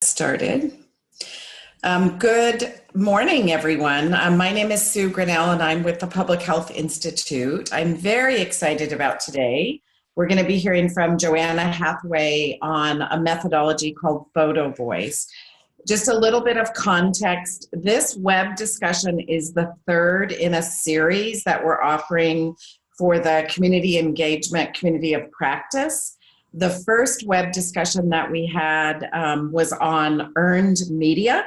Started. Good morning, everyone. My name is Sue Grinnell, and I'm with the Public Health Institute. I'm very excited about today. We're going to be hearing from Joanna Hathaway on a methodology called Photovoice. Just a little bit of context. This web discussion is the third in a series that we're offering for the community engagement, community of practice. The first web discussion that we had was on earned media.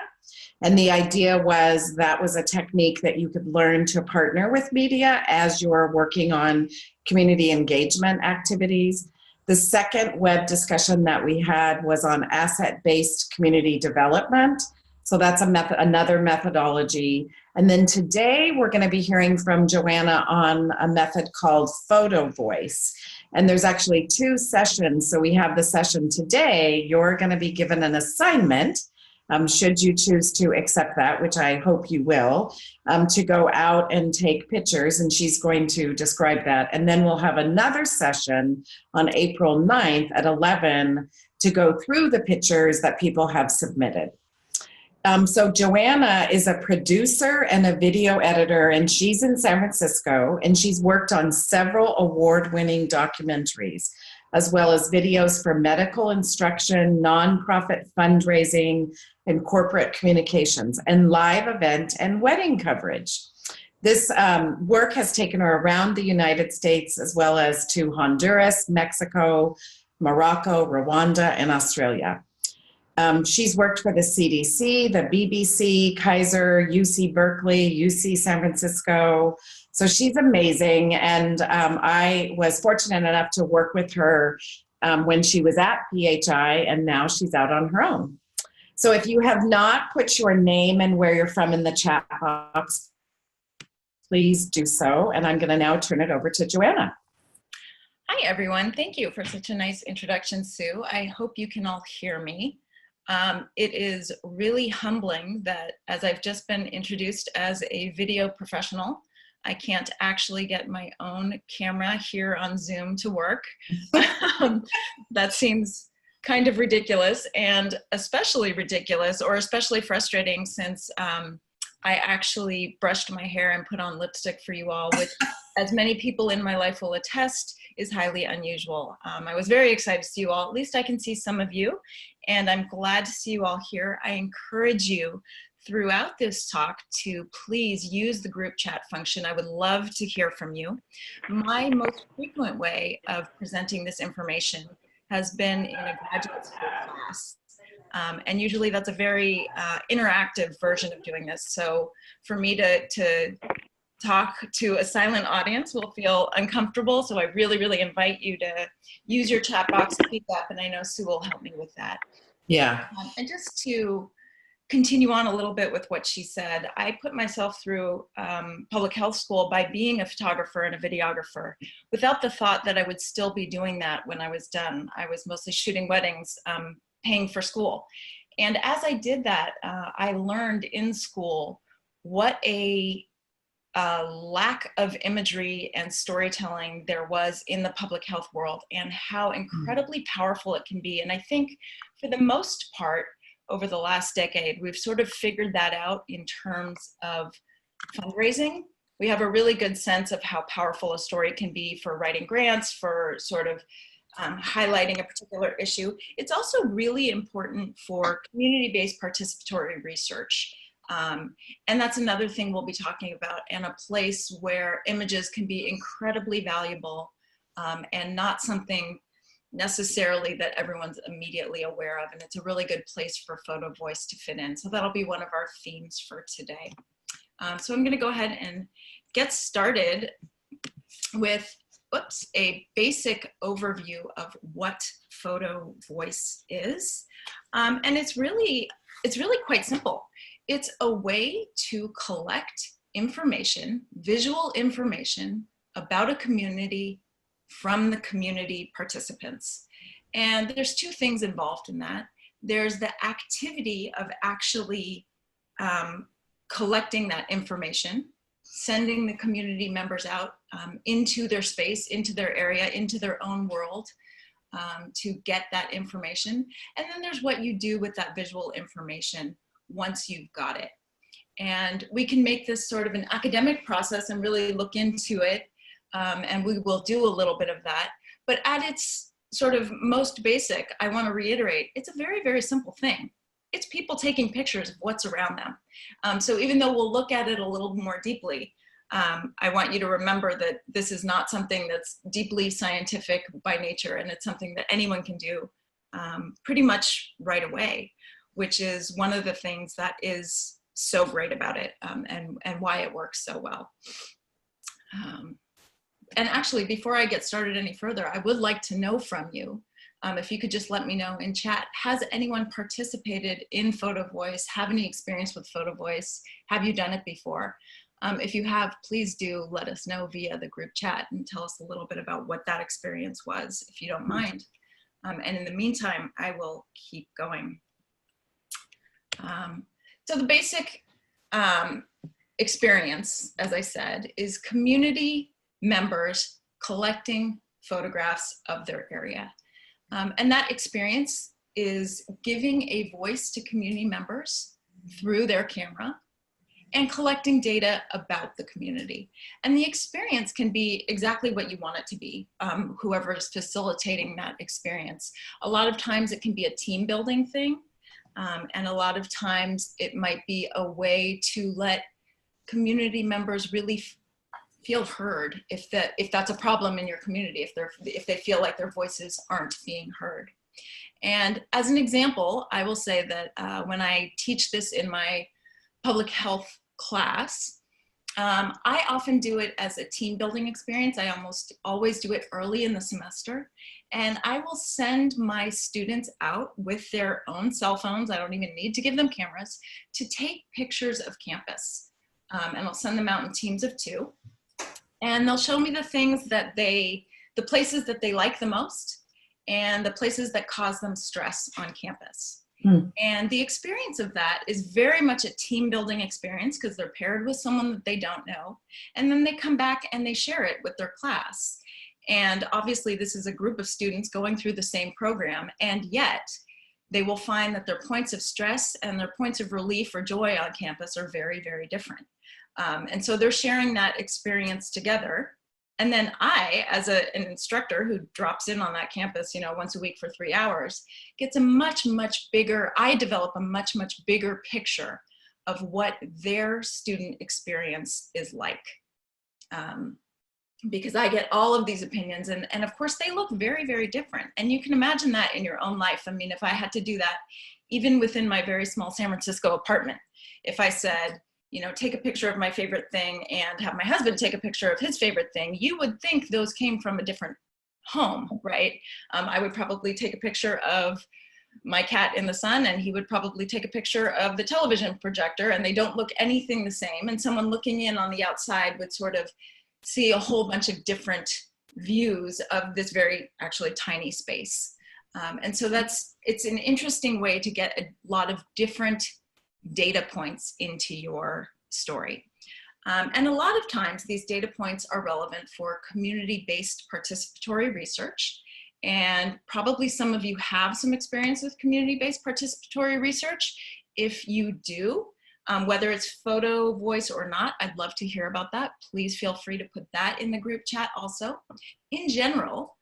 And the idea was that was a technique that you could learn to partner with media as you're working on community engagement activities. The second web discussion that we had was on asset-based community development. So that's another methodology. And then today we're going to be hearing from Joanna on a method called Photovoice. And there's actually two sessions. So we have the session today. You're going to be given an assignment, should you choose to accept that, which I hope you will, to go out and take pictures. And she's going to describe that. And then we'll have another session on April 9th at 11 to go through the pictures that people have submitted. So Joanna is a producer and a video editor, and she's in San Francisco, and she's worked on several award-winning documentaries, as well as videos for medical instruction, nonprofit fundraising, and corporate communications, and live event and wedding coverage. This work has taken her around the United States, as well as to Honduras, Mexico, Morocco, Rwanda, and Australia. She's worked for the CDC, the BBC, Kaiser, UC Berkeley, UC San Francisco. So she's amazing. And I was fortunate enough to work with her when she was at PHI, and now she's out on her own. So if you have not put your name and where you're from in the chat box, please do so. And I'm going to now turn it over to Joanna. Hi, everyone. Thank you for such a nice introduction, Sue. I hope you can all hear me. It is really humbling that as I've just been introduced as a video professional, I can't actually get my own camera here on Zoom to work. That seems kind of ridiculous, and especially ridiculous or especially frustrating since I actually brushed my hair and put on lipstick for you all, which, as many people in my life will attest, is highly unusual. I was very excited to see you all. At least I can see some of you, and I'm glad to see you all here. I encourage you throughout this talk to please use the group chat function. I would love to hear from you. My most frequent way of presenting this information has been in a graduate school class. And usually that's a very interactive version of doing this. So for me to talk to a silent audience will feel uncomfortable. So I really, really invite you to use your chat box to speak up. And I know Sue will help me with that. Yeah. And just to continue on a little bit with what she said, I put myself through public health school by being a photographer and a videographer without the thought that I would still be doing that when I was done. I was mostly shooting weddings, paying for school. And as I did that, I learned in school what a lack of imagery and storytelling there was in the public health world and how incredibly powerful it can be. And I think for the most part, over the last decade, we've sort of figured that out in terms of fundraising. We have a really good sense of how powerful a story can be for writing grants, for sort of highlighting a particular issue. It's also really important for community-based participatory research. And that's another thing we'll be talking about, and a place where images can be incredibly valuable and not something necessarily that everyone's immediately aware of. And it's a really good place for Photovoice to fit in. So that'll be one of our themes for today. So I'm going to go ahead and get started with a basic overview of what Photovoice is. And it's really quite simple. It's a way to collect information, visual information about a community from the community participants. And there's two things involved in that. There's the activity of actually collecting that information, sending the community members out into their space, into their area, into their own world, to get that information. And then there's what you do with that visual information once you've got it. And we can make this sort of an academic process and really look into it. And we will do a little bit of that. But at its sort of most basic, I want to reiterate, it's a very, very simple thing. It's people taking pictures of what's around them. So even though we'll look at it a little more deeply, I want you to remember that this is not something that's deeply scientific by nature, and it's something that anyone can do pretty much right away, which is one of the things that is so great about it, and why it works so well. And actually, before I get started any further, I would like to know from you, if you could just let me know in chat, has anyone participated in Photovoice? Have any experience with Photovoice? Have you done it before? If you have, please do let us know via the group chat and tell us a little bit about what that experience was, if you don't mind. And in the meantime, I will keep going. So the basic experience, as I said, is community members collecting photographs of their area. And that experience is giving a voice to community members through their camera and collecting data about the community. And the experience can be exactly what you want it to be, whoever is facilitating that experience. A lot of times it can be a team building thing, and a lot of times it might be a way to let community members really feel heard if that's a problem in your community, if they feel like their voices aren't being heard. And as an example, I will say that when I teach this in my public health class, I often do it as a team building experience. I almost always do it early in the semester. And I will send my students out with their own cell phones. I don't even need to give them cameras, to take pictures of campus. And I'll send them out in teams of 2. And they'll show me the things that the places that they like the most and the places that cause them stress on campus. And the experience of that is very much a team building experience because they're paired with someone that they don't know. And then they come back and they share it with their class. And obviously this is a group of students going through the same program, and yet they will find that their points of stress and their points of relief or joy on campus are very, very different. And so they're sharing that experience together. And then I, as an instructor who drops in on that campus, once a week for 3 hours, gets a much, much bigger, I develop a much, much bigger picture of what their student experience is like. Because I get all of these opinions, and of course they look very, very different. And you can imagine that in your own life. I mean, if I had to do that, even within my very small San Francisco apartment, if I said, take a picture of my favorite thing and have my husband take a picture of his favorite thing, you would think those came from a different home, right? I would probably take a picture of my cat in the sun, and he would probably take a picture of the television projector, and they don't look anything the same. And someone looking in on the outside would sort of see a whole bunch of different views of this very actually tiny space. And so it's an interesting way to get a lot of different data points into your story. And a lot of times these data points are relevant for community-based participatory research. And probably some of you have some experience with community-based participatory research. If you do, whether it's Photovoice or not, I'd love to hear about that. Please feel free to put that in the group chat also. In general,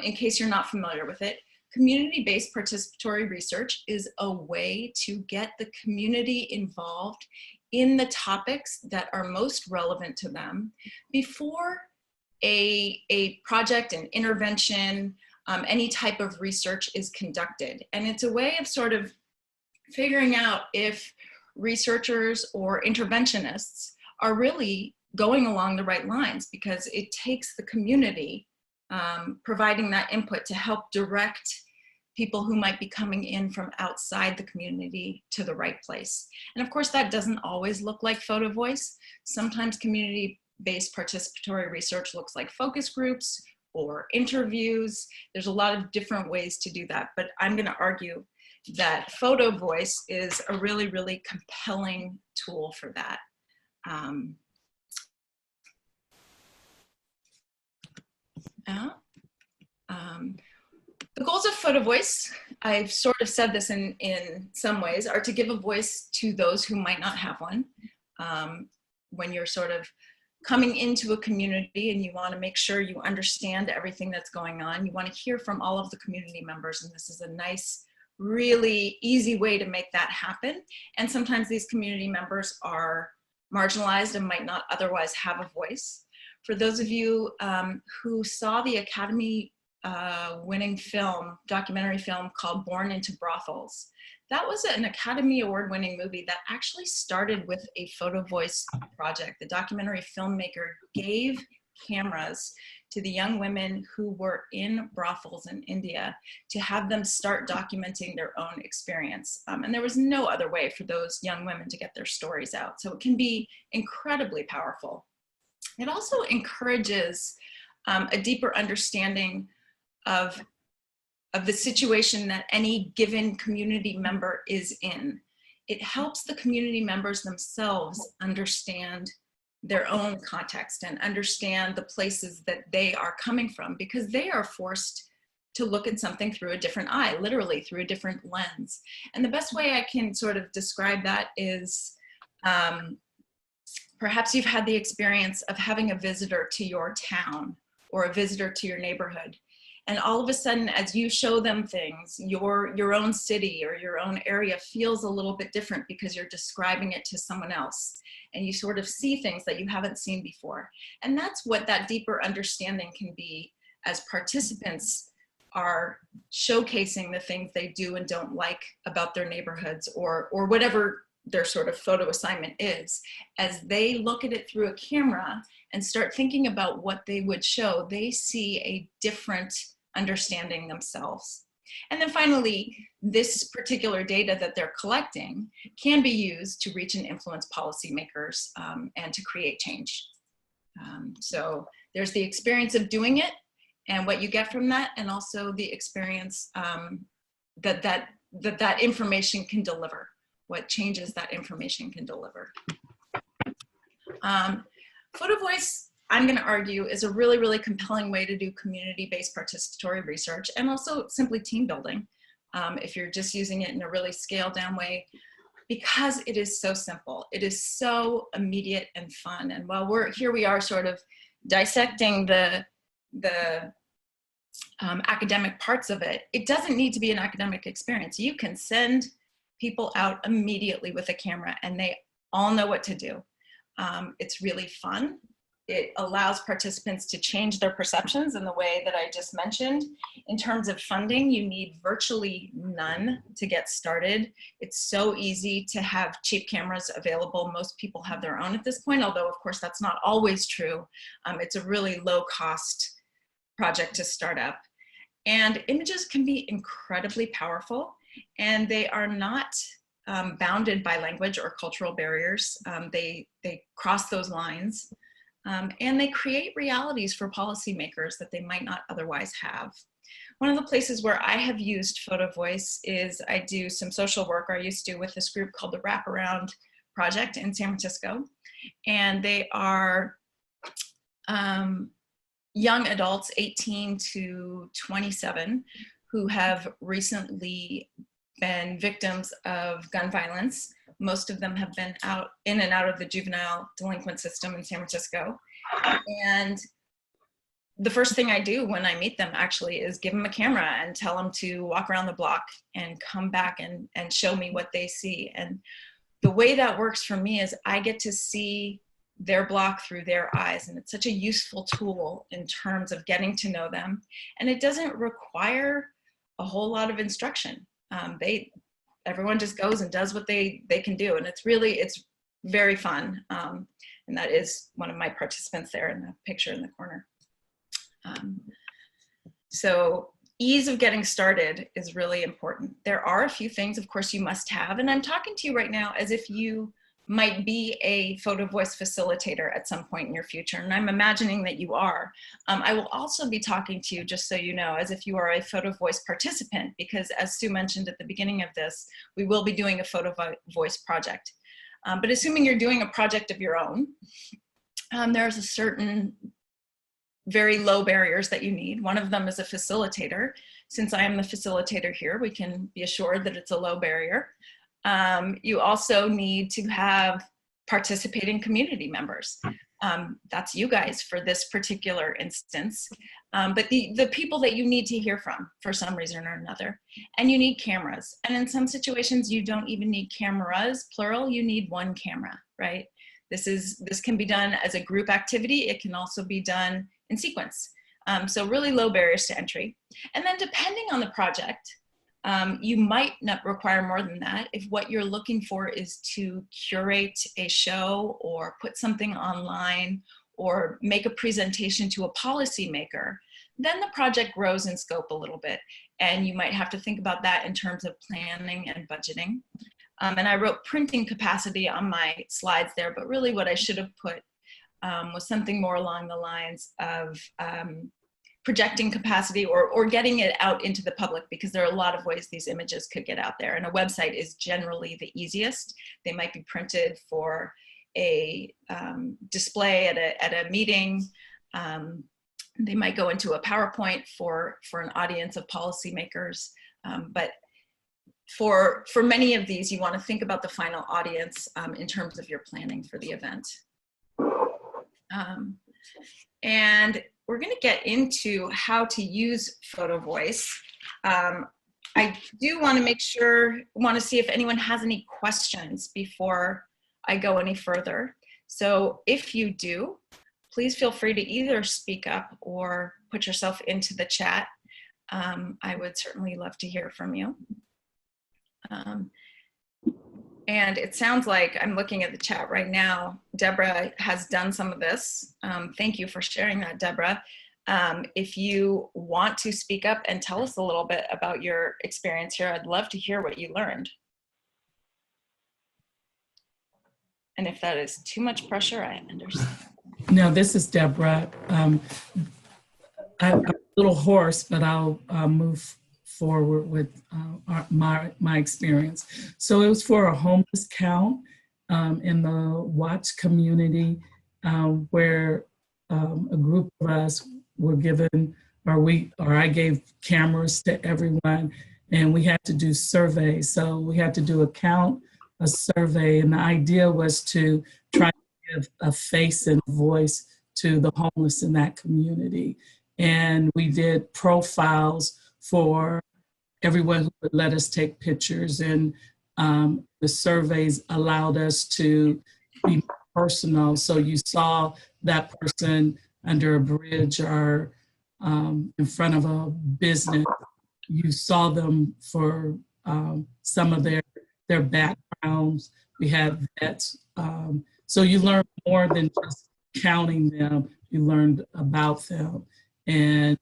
in case you're not familiar with it, community-based participatory research is a way to get the community involved in the topics that are most relevant to them before a project, an intervention, any type of research is conducted. And it's a way of sort of figuring out if researchers or interventionists are really going along the right lines, because it takes the community providing that input to help direct people who might be coming in from outside the community to the right place. And of course, that doesn't always look like Photovoice. Sometimes community-based participatory research looks like focus groups or interviews. There's a lot of different ways to do that, but I'm going to argue that Photovoice is a really, really compelling tool for that. The goals of Photovoice, I've sort of said this in some ways, are to give a voice to those who might not have one. When you're sort of coming into a community and you want to make sure you understand everything that's going on, you want to hear from all of the community members, and this is a nice, really easy way to make that happen. And sometimes these community members are marginalized and might not otherwise have a voice. For those of you who saw the Academy winning film, documentary film called Born into Brothels, that was an Academy Award winning movie that actually started with a Photovoice project. The documentary filmmaker gave cameras to the young women who were in brothels in India to have them start documenting their own experience. And there was no other way for those young women to get their stories out. So it can be incredibly powerful. It also encourages a deeper understanding of the situation that any given community member is in. It helps the community members themselves understand their own context and understand the places that they are coming from, because they are forced to look at something through a different eye, literally through a different lens. And the best way I can sort of describe that is perhaps you've had the experience of having a visitor to your town or a visitor to your neighborhood. And all of a sudden, as you show them things, your own city or your own area feels a little bit different because you're describing it to someone else. And you sort of see things that you haven't seen before. And that's what that deeper understanding can be as participants are showcasing the things they do and don't like about their neighborhoods or whatever their sort of photo assignment is. As they look at it through a camera and start thinking about what they would show, they see a different understanding themselves. And then finally, this particular data that they're collecting can be used to reach and influence policymakers and to create change. So there's the experience of doing it and what you get from that, and also the experience that information can deliver, what changes that information can deliver. Photovoice, I'm going to argue, is a really, really compelling way to do community-based participatory research and also simply team building if you're just using it in a really scaled down way, because it is so simple. It is so immediate and fun. And while we are sort of dissecting the academic parts of it, it doesn't need to be an academic experience. You can send people out immediately with a camera and they all know what to do. It's really fun. It allows participants to change their perceptions in the way that I just mentioned. In terms of funding, you need virtually none to get started. It's so easy to have cheap cameras available. Most people have their own at this point, although of course that's not always true. It's a really low cost project to start up. And images can be incredibly powerful, and they are not bounded by language or cultural barriers. They cross those lines. And they create realities for policymakers that they might not otherwise have. One of the places where I have used Photovoice is I do some social work, or I used to, with this group called the Wraparound Project in San Francisco. And they are young adults, 18 to 27, who have recently been victims of gun violence. Most of them have been in and out of the juvenile delinquent system in San Francisco. And the first thing I do when I meet them actually is give them a camera and tell them to walk around the block and come back and show me what they see. And the way that works for me is I get to see their block through their eyes. And it's such a useful tool in terms of getting to know them. And it doesn't require a whole lot of instruction. Everyone just goes and does what they can do. And it's very fun. And that is one of my participants there in the picture in the corner. So ease of getting started is really important. There are a few things, of course, you must have. And I'm talking to you right now as if you might be a Photovoice facilitator at some point in your future. And I'm imagining that you are. I will also be talking to you, just so you know, as if you are a Photovoice participant, because as Sue mentioned at the beginning of this, we will be doing a Photovoice project. But assuming you're doing a project of your own, there's a certain very low barriers that you need. One of them is a facilitator since I am the facilitator here, we can be assured that it's a low barrier. You also need to have participating community members. That's you guys for this particular instance. But the people that you need to hear from for some reason or another. And you need cameras. And in some situations, you don't even need cameras, plural, you need one camera, right? This can be done as a group activity. It can also be done in sequence. So really low barriers to entry. And then depending on the project, you might not require more than that. If what you're looking for is to curate a show or put something online or make a presentation to a policymaker, then the project grows in scope a little bit. And you might have to think about that in terms of planning and budgeting. And I wrote printing capacity on my slides there, but really what I should have put was something more along the lines of projecting capacity or getting it out into the public, because there are a lot of ways these images could get out there. And a website is generally the easiest. They might be printed for a display at a meeting. They might go into a PowerPoint for an audience of policymakers. But for many of these, you want to think about the final audience in terms of your planning for the event. And we're going to get into how to use Photovoice. I do want to see if anyone has any questions before I go any further. So if you do, please feel free to either speak up or put yourself into the chat. I would certainly love to hear from you. And it sounds like I'm looking at the chat right now. Deborah has done some of this. Thank you for sharing that, Deborah. If you want to speak up and tell us a little bit about your experience here, I'd love to hear what you learned. And if that is too much pressure, I understand. No, this is Deborah. I'm a little hoarse, but I'll move forward with my experience. So it was for a homeless count in the Watts community, where a group of us were given, or I gave cameras to everyone, and we had to do surveys. So we had to do a survey, and the idea was to try to give a face and voice to the homeless in that community. And we did profiles for everyone who would let us take pictures, and the surveys allowed us to be personal. So you saw that person under a bridge or in front of a business. You saw them for some of their backgrounds. We had vets. So you learned more than just counting them. You learned about them. And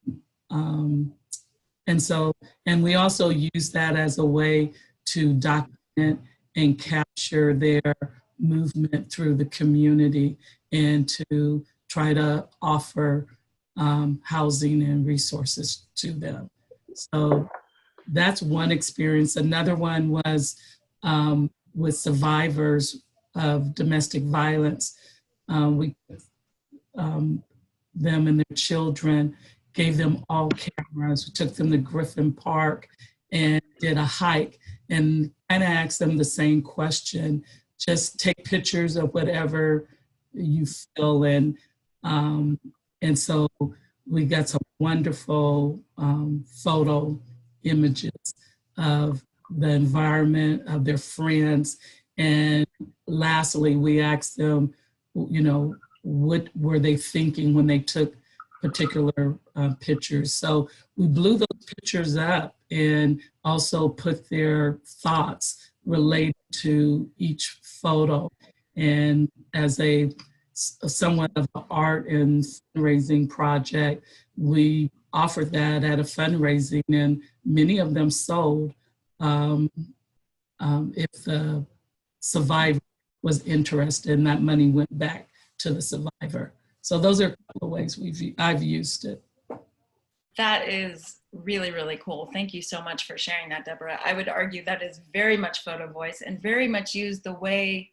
we also use that as a way to document and capture their movement through the community and to try to offer housing and resources to them. So that's one experience. Another one was with survivors of domestic violence. We them and their children, gave them all cameras. We took them to Griffin Park and did a hike and kind of asked them the same question. Just take pictures of whatever you feel. And so we got some wonderful photo images of the environment, of their friends. And lastly, we asked them, what were they thinking when they took particular pictures. So we blew those pictures up and also put their thoughts related to each photo. And as somewhat of an art and fundraising project, we offered that at a fundraising, and many of them sold if the survivor was interested, and that money went back to the survivor. So those are a couple of ways I've used it. That is really, really cool. Thank you so much for sharing that, Deborah. I would argue that is very much Photovoice and very much used the way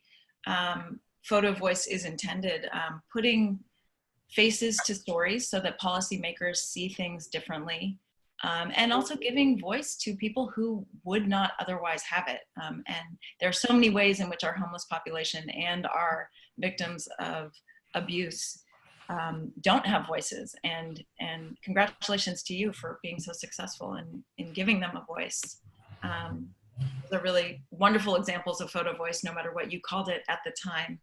Photovoice is intended, putting faces to stories so that policymakers see things differently. and also giving voice to people who would not otherwise have it. And there are so many ways in which our homeless population and our victims of abuse don't have voices. And congratulations to you for being so successful in giving them a voice. Those are really wonderful examples of Photovoice, no matter what you called it at the time.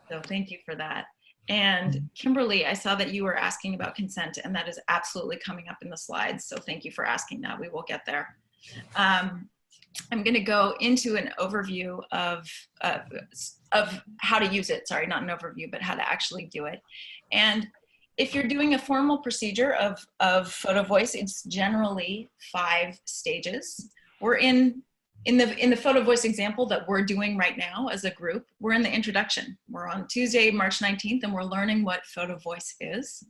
So thank you for that. And Kimberly, I saw that you were asking about consent, and that is absolutely coming up in the slides. So thank you for asking that. We will get there. I'm going to go into an overview of how to use it. Sorry, not an overview, but how to actually do it. And if you're doing a formal procedure of Photovoice, it's generally 5 stages. We're in the Photovoice example that we're doing right now as a group, we're in the introduction. We're on Tuesday, March 19th, and we're learning what Photovoice is.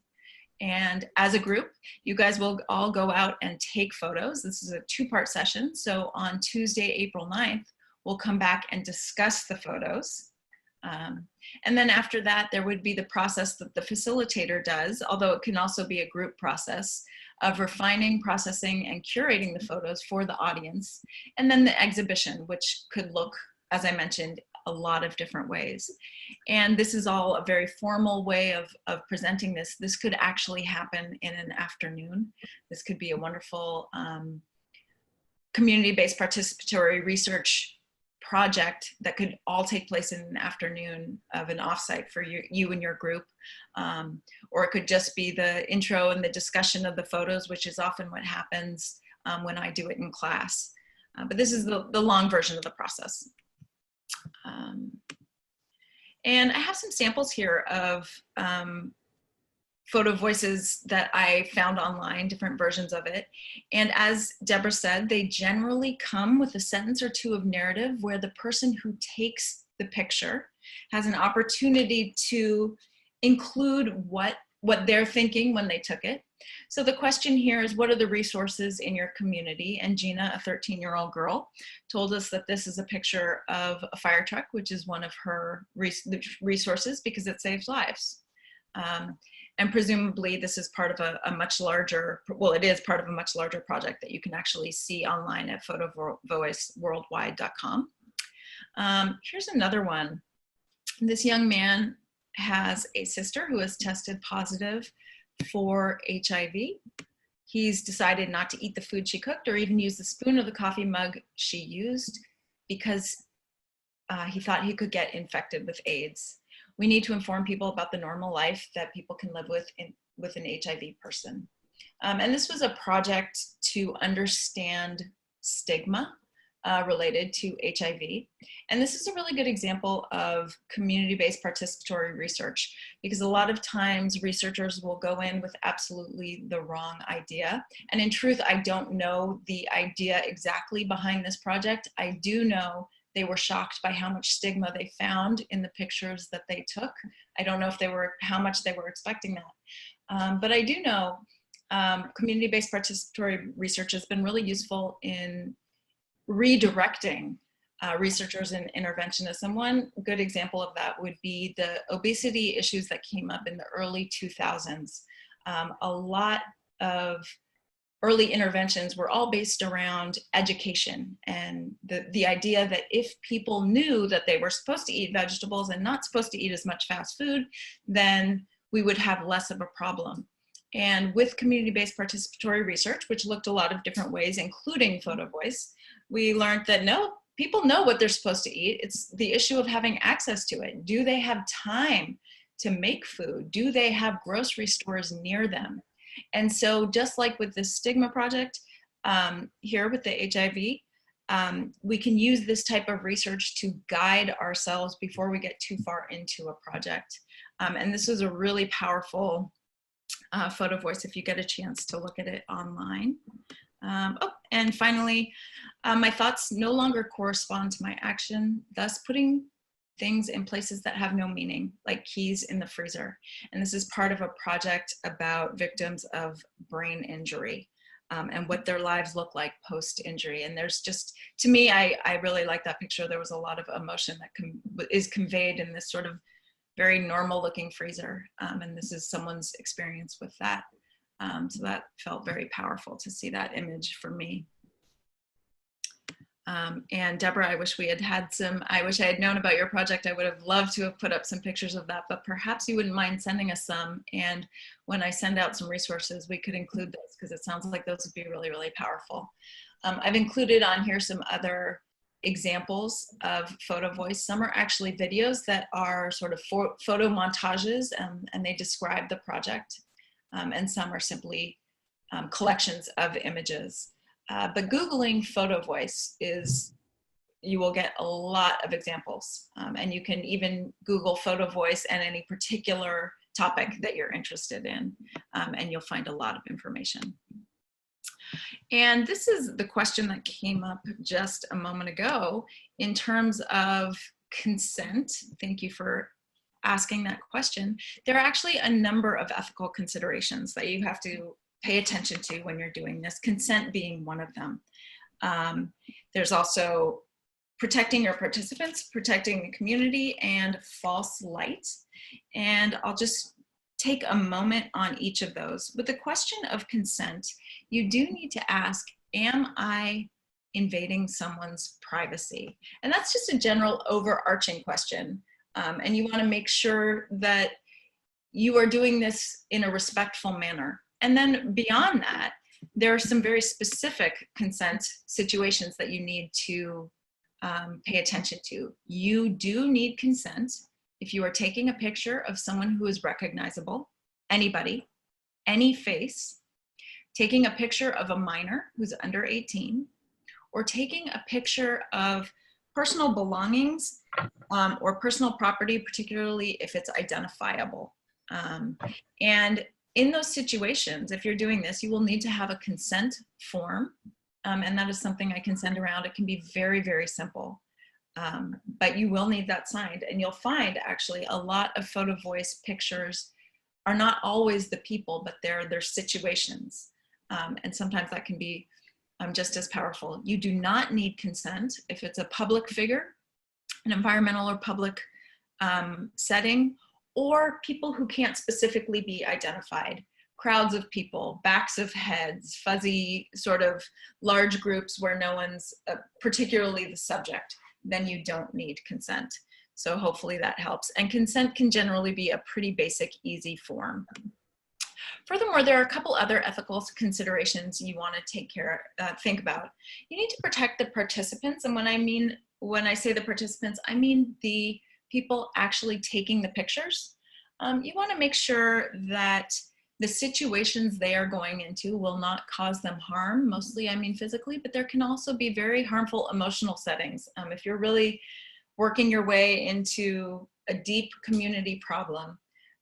And as a group, you guys will all go out and take photos. This is a 2-part session. So on Tuesday, April 9th, we'll come back and discuss the photos. And then after that, there would be the process that the facilitator does, although it can also be a group process of refining, processing, and curating the photos for the audience. And then the exhibition, which could look, as I mentioned, a lot of different ways. And this is all a very formal way of presenting this. This could actually happen in an afternoon. This could be a wonderful community-based participatory research project that could all take place in an afternoon of an offsite for you and your group. Or it could just be the intro and the discussion of the photos, which is often what happens when I do it in class. But this is the long version of the process. And I have some samples here of Photovoices that I found online, different versions of it. And as Deborah said, they generally come with a sentence or 2 of narrative where the person who takes the picture has an opportunity to include what they're thinking when they took it. So the question here is, what are the resources in your community? And Gina, a 13-year-old girl, told us that this is a picture of a fire truck, which is one of her resources because it saves lives. And presumably this is part of a much larger, well, it is part of a much larger project that you can actually see online at photovoiceworldwide.com. Here's another one. This young man has a sister who has tested positive for HIV. He's decided not to eat the food she cooked or even use the spoon or the coffee mug she used because he thought he could get infected with AIDS. We need to inform people about the normal life that people can live with an HIV person. And this was a project to understand stigma related to HIV. And this is a really good example of community-based participatory research, because a lot of times researchers will go in with absolutely the wrong idea. And in truth, I don't know the idea exactly behind this project. I do know they were shocked by how much stigma they found in the pictures that they took. I don't know if how much they were expecting that. But I do know community-based participatory research has been really useful in redirecting researchers and interventionists. And one good example of that would be the obesity issues that came up in the early 2000s. A lot of early interventions were all based around education and the idea that if people knew that they were supposed to eat vegetables and not supposed to eat as much fast food, then we would have less of a problem. And with community-based participatory research, which looked a lot of different ways, including Photovoice, we learned that no, people know what they're supposed to eat. It's the issue of having access to it. Do they have time to make food? Do they have grocery stores near them? And so just like with this stigma project here with the HIV, we can use this type of research to guide ourselves before we get too far into a project. And this is a really powerful Photovoice if you get a chance to look at it online. And finally, my thoughts no longer correspond to my action, thus putting things in places that have no meaning, like keys in the freezer. And this is part of a project about victims of brain injury and what their lives look like post-injury. And there's just, to me, I really like that picture. There was a lot of emotion that is conveyed in this sort of very normal looking freezer. And this is someone's experience with that. So that felt very powerful to see that image for me. And Deborah, I wish we had had some, I wish I had known about your project. I would have loved to have put up some pictures of that, but perhaps you wouldn't mind sending us some. And when I send out some resources, we could include those, because it sounds like those would be really, really powerful. I've included on here some other examples of Photovoice. Some are actually videos that are sort of photo montages, and they describe the project. And some are simply collections of images. But Googling Photovoice you will get a lot of examples. And you can even Google Photovoice and any particular topic that you're interested in, and you'll find a lot of information. And this is the question that came up just a moment ago in terms of consent. Thank you for asking that question. There are actually a number of ethical considerations that you have to pay attention to when you're doing this, consent being one of them. There's also protecting your participants, protecting the community, and false light. And I'll just take a moment on each of those. With the question of consent, you do need to ask, am I invading someone's privacy? And that's just a general overarching question. And you want to make sure that you are doing this in a respectful manner. And then beyond that, there are some very specific consent situations that you need to pay attention to. You do need consent if you are taking a picture of someone who is recognizable, anybody, any face, taking a picture of a minor who's under 18, or taking a picture of personal belongings or personal property, particularly if it's identifiable. And in those situations, if you're doing this, you will need to have a consent form. And that is something I can send around. It can be very, very simple. But you will need that signed. And you'll find actually a lot of Photovoice pictures are not always the people, but they're their situations. And sometimes that can be just as powerful. You do not need consent if it's a public figure, an environmental or public setting, or people who can't specifically be identified. Crowds of people, backs of heads, fuzzy sort of large groups where no one's particularly the subject, then you don't need consent. So hopefully that helps. And consent can generally be a pretty basic, easy form. Furthermore, there are a couple other ethical considerations you want to think about. You need to protect the participants. And when I say the participants, I mean the people actually taking the pictures. You want to make sure that the situations they are going into will not cause them harm. Mostly, I mean physically, but there can also be very harmful emotional settings. If you're really working your way into a deep community problem,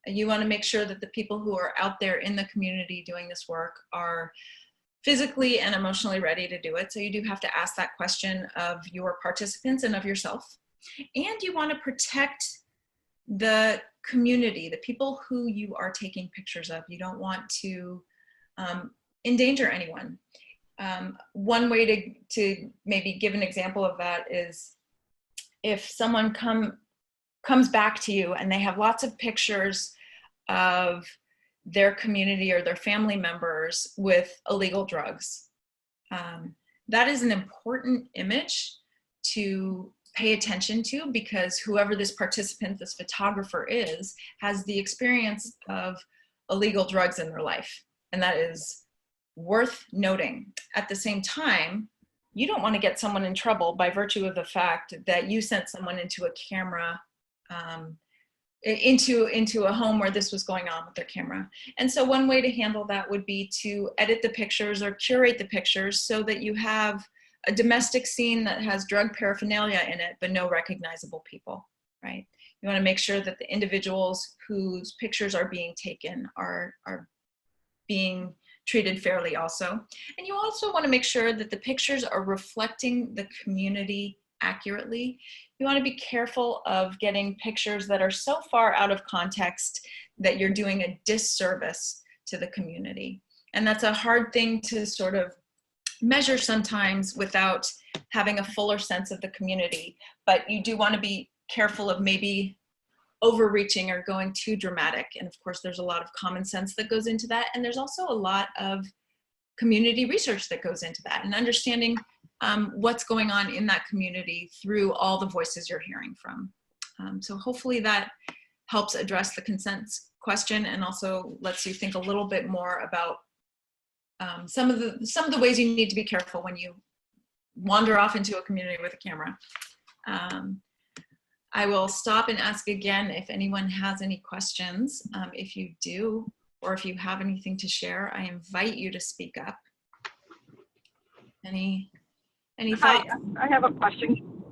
you want to make sure that the people who are out there in the community doing this work are physically and emotionally ready to do it. So you do have to ask that question of your participants and of yourself. And you want to protect the community, the people who you are taking pictures of. You don't want to endanger anyone. One way to maybe give an example of that is if someone comes back to you and they have lots of pictures of their community or their family members with illegal drugs. That is an important image to pay attention to, because whoever this participant, this photographer is, has the experience of illegal drugs in their life. And that is worth noting. At the same time, you don't want to get someone in trouble by virtue of the fact that you sent someone into a camera, into a home where this was going on with their camera. And so one way to handle that would be to edit the pictures or curate the pictures so that you have a domestic scene that has drug paraphernalia in it, but no recognizable people, right? You want to make sure that the individuals whose pictures are being taken are being treated fairly also. And you also want to make sure that the pictures are reflecting the community accurately. You want to be careful of getting pictures that are so far out of context that you're doing a disservice to the community. And that's a hard thing to sort of measure sometimes without having a fuller sense of the community. But you do want to be careful of maybe overreaching or going too dramatic. And of course, there's a lot of common sense that goes into that. And there's also a lot of community research that goes into that, and understanding what's going on in that community through all the voices you're hearing from. So hopefully that helps address the consent question, and also lets you think a little bit more about some of the ways you need to be careful when you wander off into a community with a camera. I will stop and ask again if anyone has any questions. If you do, or if you have anything to share, I invite you to speak up. Any thoughts? I have a question.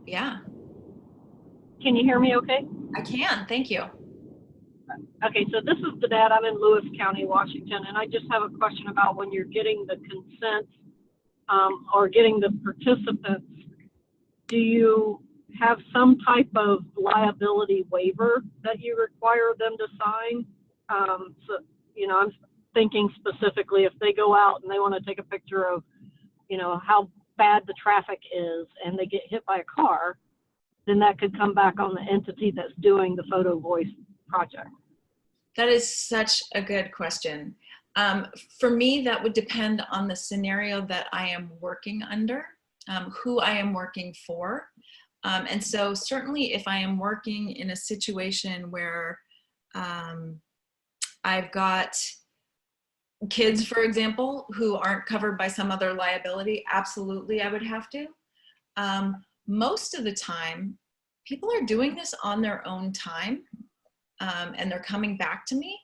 Yeah. Can you hear me okay? I can, thank you. Okay, so this is the dad. I'm in Lewis County, Washington, and I just have a question about when you're getting the consent or getting the participants, do you have some type of liability waiver that you require them to sign? So, you know, I'm thinking specifically if they go out and they want to take a picture of, you know, how bad the traffic is and they get hit by a car, then that could come back on the entity that's doing the Photovoice project. That is such a good question. For me, that would depend on the scenario that I am working under, who I am working for. And so certainly if I am working in a situation where I've got kids, for example, who aren't covered by some other liability, absolutely I would have to. Most of the time, people are doing this on their own time, and they're coming back to me.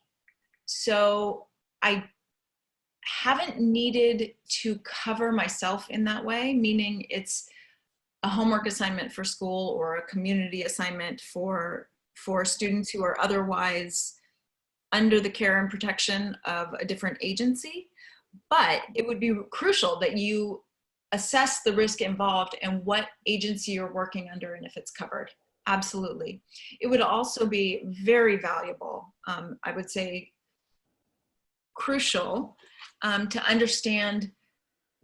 So I haven't needed to cover myself in that way, meaning it's a homework assignment for school or a community assignment for students who are otherwise under the care and protection of a different agency. But it would be crucial that you assess the risk involved and what agency you're working under and if it's covered. Absolutely. It would also be very valuable, I would say crucial, to understand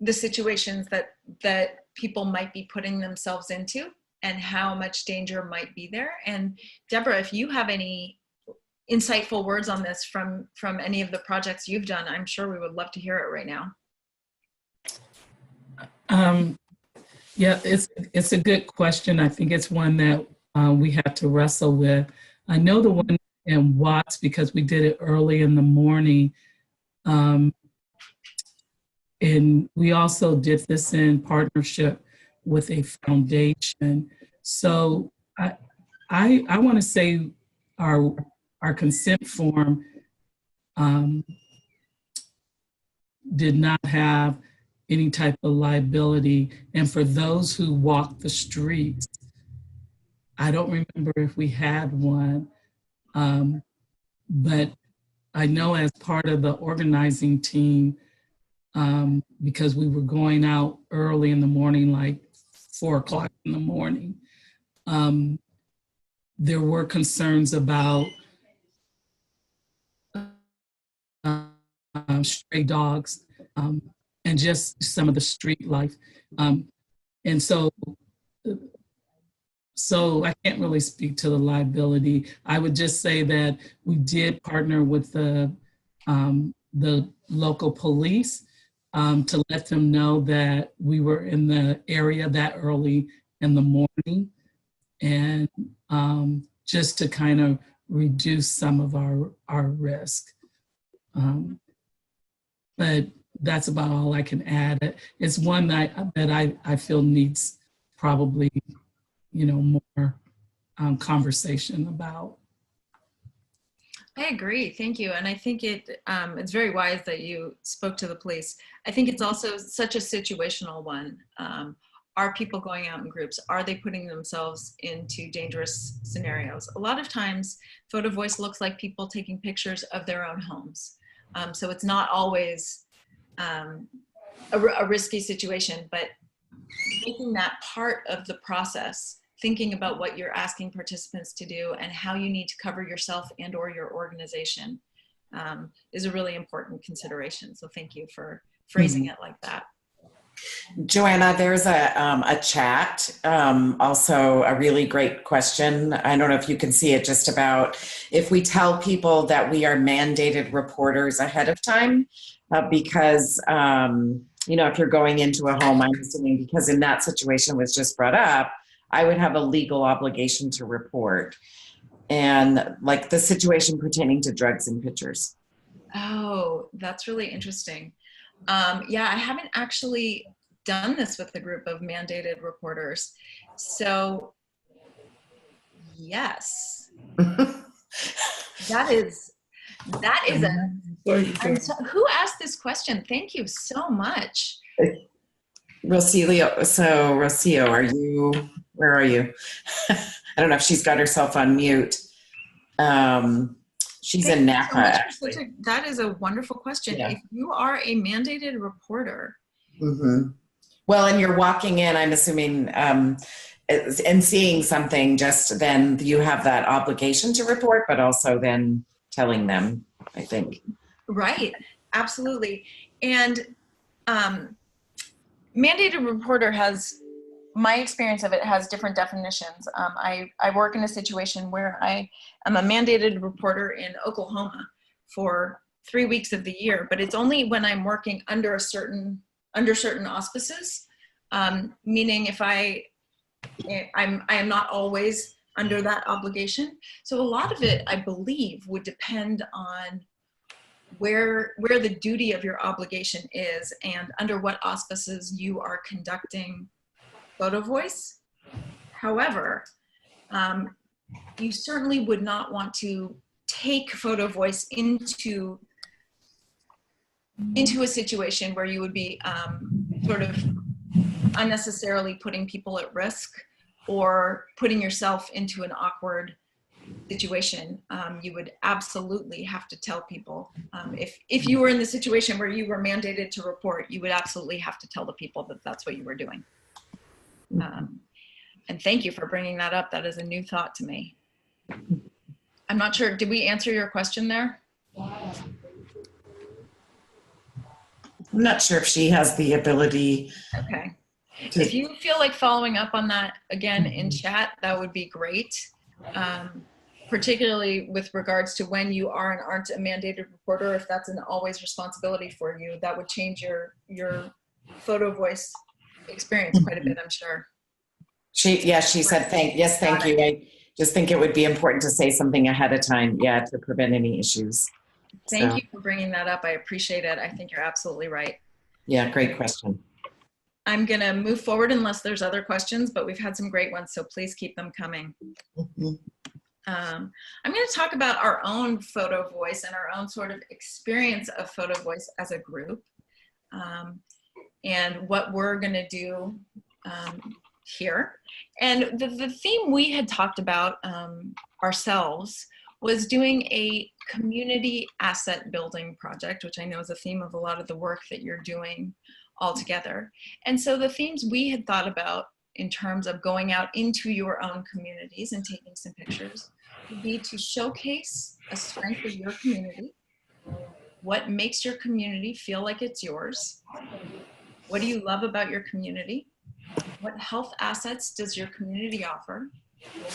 the situations that people might be putting themselves into and how much danger might be there. And Deborah, if you have any insightful words on this from any of the projects you've done, I'm sure we would love to hear it right now. Yeah, it's a good question. I think it's one that we have to wrestle with. I know the one in Watts because we did it early in the morning. And we also did this in partnership with a foundation. So I want to say our consent form did not have any type of liability. And for those who walk the streets, I don't remember if we had one, but I know as part of the organizing team, because we were going out early in the morning, like 4 o'clock in the morning, there were concerns about stray dogs and just some of the street life. And so I can't really speak to the liability. I would just say that we did partner with the local police to let them know that we were in the area that early in the morning, and just to kind of reduce some of our risk. But that's about all I can add. It's one that I feel needs probably, more conversation about. I agree, thank you. And I think it's very wise that you spoke to the police. I think it's also such a situational one. Are people going out in groups? Are they putting themselves into dangerous scenarios? A lot of times, Photovoice looks like people taking pictures of their own homes. So it's not always a risky situation, but making that part of the process, thinking about what you're asking participants to do and how you need to cover yourself and or your organization is a really important consideration. So thank you for phrasing it like that. Joanna, there's a chat, also a really great question. I don't know if you can see it, just about if we tell people that we are mandated reporters ahead of time, because, if you're going into a home, I'm assuming because in that situation was just brought up, I would have a legal obligation to report. And like the situation pertaining to drugs and pictures. Oh, that's really interesting. Yeah, I haven't actually done this with a group of mandated reporters. So yes, that is who asked this question? Thank you so much. Rocio, where are you? I don't know if she's got herself on mute. She's in Napa. That is a wonderful question. Yeah. If you are a mandated reporter. Mm-hmm. Well, and you're walking in, I'm assuming, and seeing something, just then you have that obligation to report, but also then telling them, I think. Right, absolutely. And mandated reporter has, my experience of it has different definitions. I work in a situation where I am a mandated reporter in Oklahoma for 3 weeks of the year, but it's only when I'm working under certain auspices, meaning if I am not always under that obligation. So a lot of it, I believe, would depend on where the duty of your obligation is and under what auspices you are conducting Photovoice. However, you certainly would not want to take Photovoice into a situation where you would be sort of unnecessarily putting people at risk or putting yourself into an awkward situation. You would absolutely have to tell people. If you were in the situation where you were mandated to report, you would absolutely have to tell the people that that's what you were doing. And thank you for bringing that up. That is a new thought to me. I'm not sure, did we answer your question there? I'm not sure if she has the ability. Okay. If you feel like following up on that again in chat, that would be great. Particularly with regards to when you are and aren't a mandated reporter, if that's an always responsibility for you, that would change your Photovoice experience quite a bit, I'm sure. She said thank you. I just think it would be important to say something ahead of time, to prevent any issues. Thank you for bringing that up. I appreciate it. I think you're absolutely right. Yeah, great question. I'm going to move forward unless there's other questions, but we've had some great ones, so please keep them coming. Mm-hmm. I'm going to talk about our own Photovoice and our own sort of experience of Photovoice as a group, and what we're going to do here. And the theme we had talked about ourselves was doing a community asset building project, which I know is a theme of a lot of the work that you're doing all together. And so the themes we had thought about in terms of going out into your own communities and taking some pictures would be to showcase a strength of your community, what makes your community feel like it's yours, what do you love about your community, what health assets does your community offer,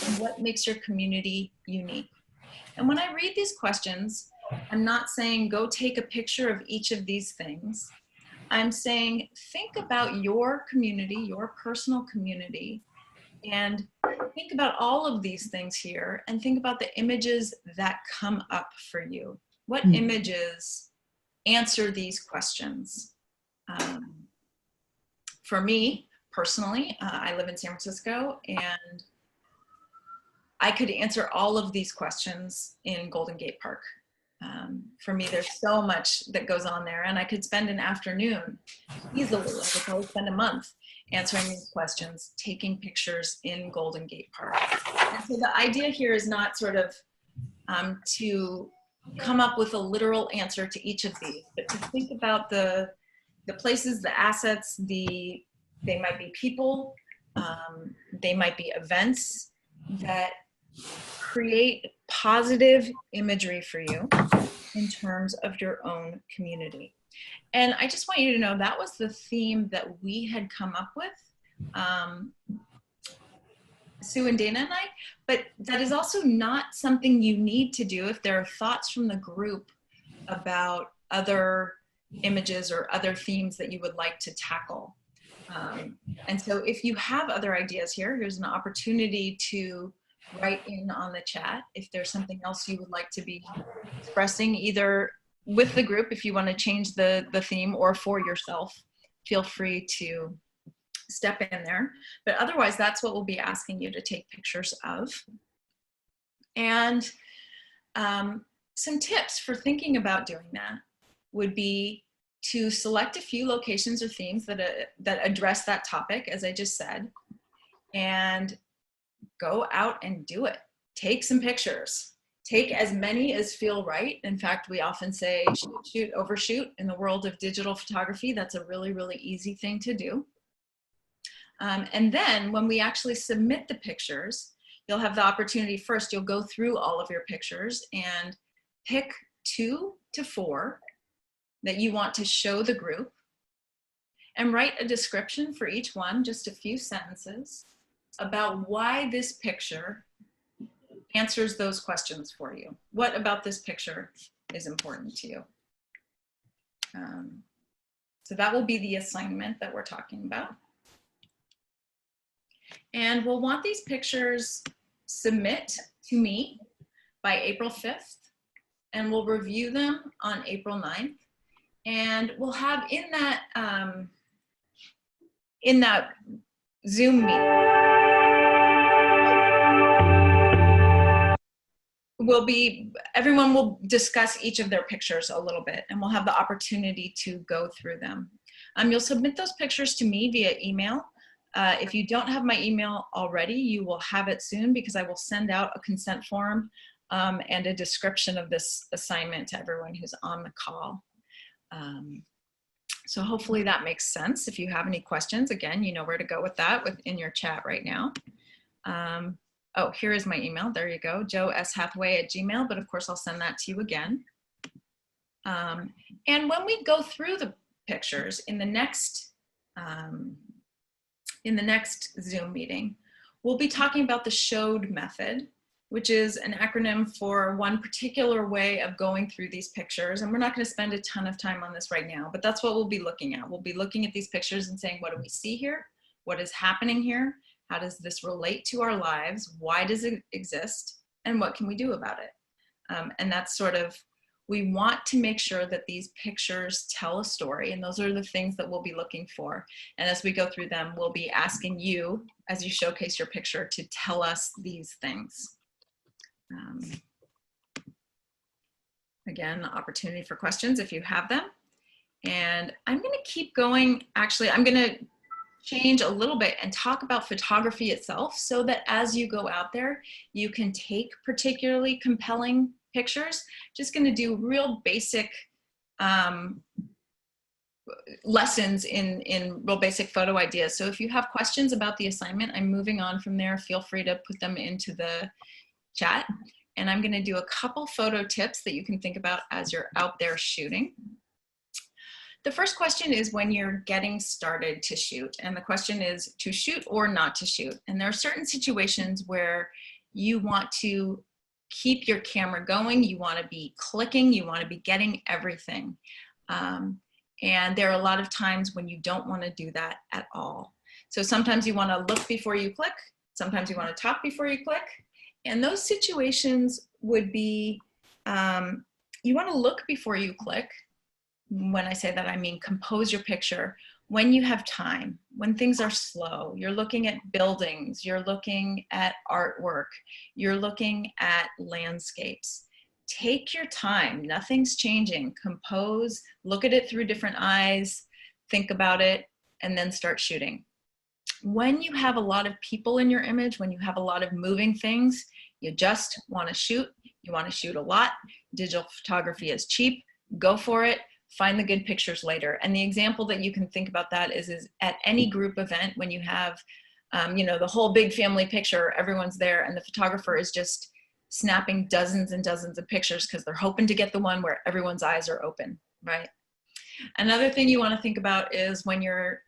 and what makes your community unique. And when I read these questions, I'm not saying go take a picture of each of these things. I'm saying think about your community, your personal community, and think about all of these things here and think about the images that come up for you. What images answer these questions? For me, personally, I live in San Francisco, and I could answer all of these questions in Golden Gate Park. For me, there's so much that goes on there, and I could spend an afternoon easily. I could probably spend a month answering these questions, taking pictures in Golden Gate Park. And so the idea here is not sort of to come up with a literal answer to each of these, but to think about the places, the assets, they might be people, they might be events that create positive imagery for you in terms of your own community. And I just want you to know that was the theme that we had come up with, Sue and Dana and I, but that is also not something you need to do if there are thoughts from the group about other images or other themes that you would like to tackle. And so if you have other ideas here, here's an opportunity to write in on the chat if there's something else you would like to be expressing, either with the group if you want to change the theme, or for yourself. Feel free to step in there. But otherwise, that's what we'll be asking you to take pictures of. And some tips for thinking about doing that would be to select a few locations or themes that address that topic, as I just said, and go out and do it. Take some pictures. Take as many as feel right. In fact, we often say shoot, shoot, overshoot. In the world of digital photography, that's a really, really easy thing to do. And then when we actually submit the pictures, you'll have the opportunity first, you'll go through all of your pictures and pick 2 to 4 that you want to show the group, and write a description for each one, just a few sentences, about why this picture answers those questions for you. What about this picture is important to you? So that will be the assignment that we're talking about. And we'll want these pictures submit to me by April 5th, and we'll review them on April 9th. And we'll have in that Zoom meeting, everyone will discuss each of their pictures a little bit, and we'll have the opportunity to go through them. You'll submit those pictures to me via email. If you don't have my email already, you will have it soon, because I will send out a consent form and a description of this assignment to everyone who's on the call. So hopefully that makes sense. If you have any questions, again, you know where to go with that in your chat right now. Oh, here is my email. There you go, joe.s.hathaway@gmail.com. But of course, I'll send that to you again. And when we go through the pictures in the next Zoom meeting, we'll be talking about the SHOWed method, which is an acronym for one particular way of going through these pictures. And we're not going to spend a ton of time on this right now, but that's what we'll be looking at. We'll be looking at these pictures and saying, what do we see here? What is happening here? How does this relate to our lives? Why does it exist? And what can we do about it? And that's sort of, we want to make sure that these pictures tell a story, and those are the things that we'll be looking for. And as we go through them, we'll be asking you, as you showcase your picture, to tell us these things. Again, opportunity for questions if you have them. And I'm going to keep going. Actually, I'm going to change a little bit and talk about photography itself, so that as you go out there, you can take particularly compelling pictures. Just going to do real basic lessons in real basic photo ideas. So if you have questions about the assignment, I'm moving on from there. Feel free to put them into the chat. And I'm going to do a couple photo tips that you can think about as you're out there shooting. The first question is when you're getting started to shoot. And the question is to shoot or not to shoot. And there are certain situations where you want to keep your camera going. You want to be clicking. You want to be getting everything. And there are a lot of times when you don't want to do that at all. So sometimes you want to look before you click. Sometimes you want to talk before you click. And those situations would be, you want to look before you click. When I say that, I mean compose your picture when you have time, when things are slow. You're looking at buildings, you're looking at artwork, you're looking at landscapes. Take your time, nothing's changing. Compose, look at it through different eyes, think about it, and then start shooting. When you have a lot of people in your image, when you have a lot of moving things, you just want to shoot. You want to shoot a lot. Digital photography is cheap. Go for it. Find the good pictures later. And the example that you can think about that is at any group event when you have, you know, the whole big family picture, everyone's there, and the photographer is just snapping dozens and dozens of pictures because they're hoping to get the one where everyone's eyes are open, right? Another thing you want to think about is when you're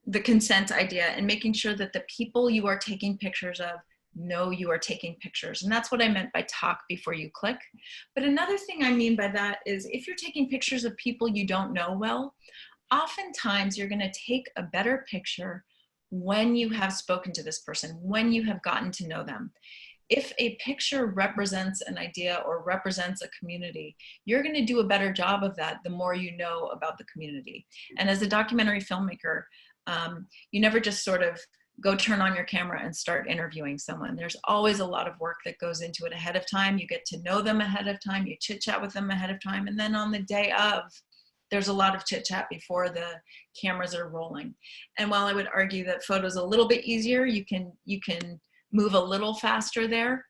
the consent idea, and making sure that the people you are taking pictures of know you are taking pictures. And that's what I meant by talk before you click. But another thing I mean by that is if you're taking pictures of people you don't know well, oftentimes you're going to take a better picture when you have spoken to this person, when you have gotten to know them. If a picture represents an idea or represents a community, you're going to do a better job of that the more you know about the community. And as a documentary filmmaker, you never just sort of go turn on your camera and start interviewing someone. There's always a lot of work that goes into it ahead of time. You get to know them ahead of time, you chit chat with them ahead of time, and then on the day of, there's a lot of chit chat before the cameras are rolling. And while I would argue that photo's a little bit easier, you can move a little faster there,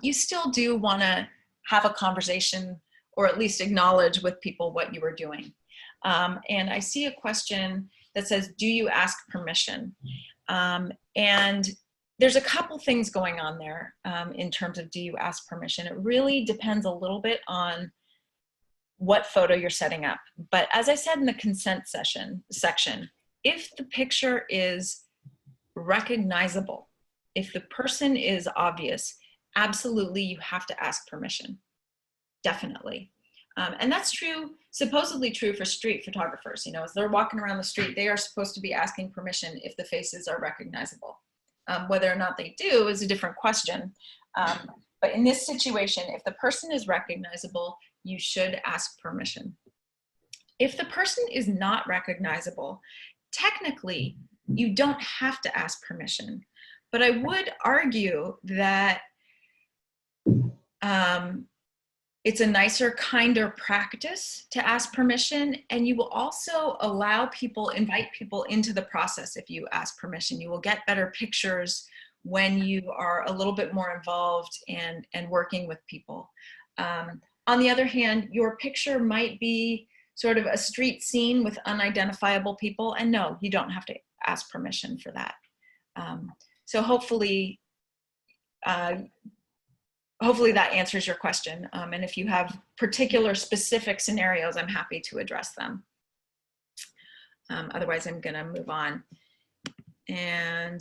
you still do want to have a conversation or at least acknowledge with people what you are doing. And I see a question that says, do you ask permission? And there's a couple things going on there in terms of do you ask permission. It really depends a little bit on what photo you're setting up. But as I said in the consent section, if the picture is recognizable, if the person is obvious, absolutely you have to ask permission, definitely. And that's true, supposedly true for street photographers. You know, as they're walking around the street, they are supposed to be asking permission if the faces are recognizable. Whether or not they do is a different question. But in this situation, if the person is recognizable, you should ask permission. If the person is not recognizable, technically, you don't have to ask permission. But I would argue that it's a nicer, kinder practice to ask permission, and you will also invite people into the process if you ask permission. You will get better pictures when you are a little bit more involved and working with people. On the other hand, your picture might be sort of a street scene with unidentifiable people, and no, you don't have to ask permission for that. So hopefully that answers your question. And if you have particular specific scenarios, I'm happy to address them. Otherwise, I'm gonna move on. And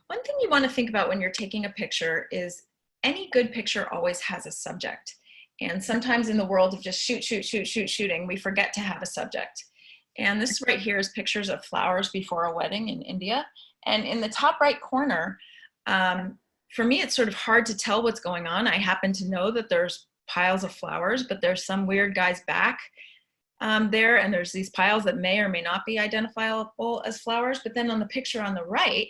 one thing you wanna think about when you're taking a picture is any good picture always has a subject. And sometimes in the world of just shooting, we forget to have a subject. And this right here is pictures of flowers before a wedding in India. And in the top right corner, for me, it's sort of hard to tell what's going on. I happen to know that there's piles of flowers, but there's some weird guy's back there, and there's these piles that may or may not be identifiable as flowers. But then on the picture on the right,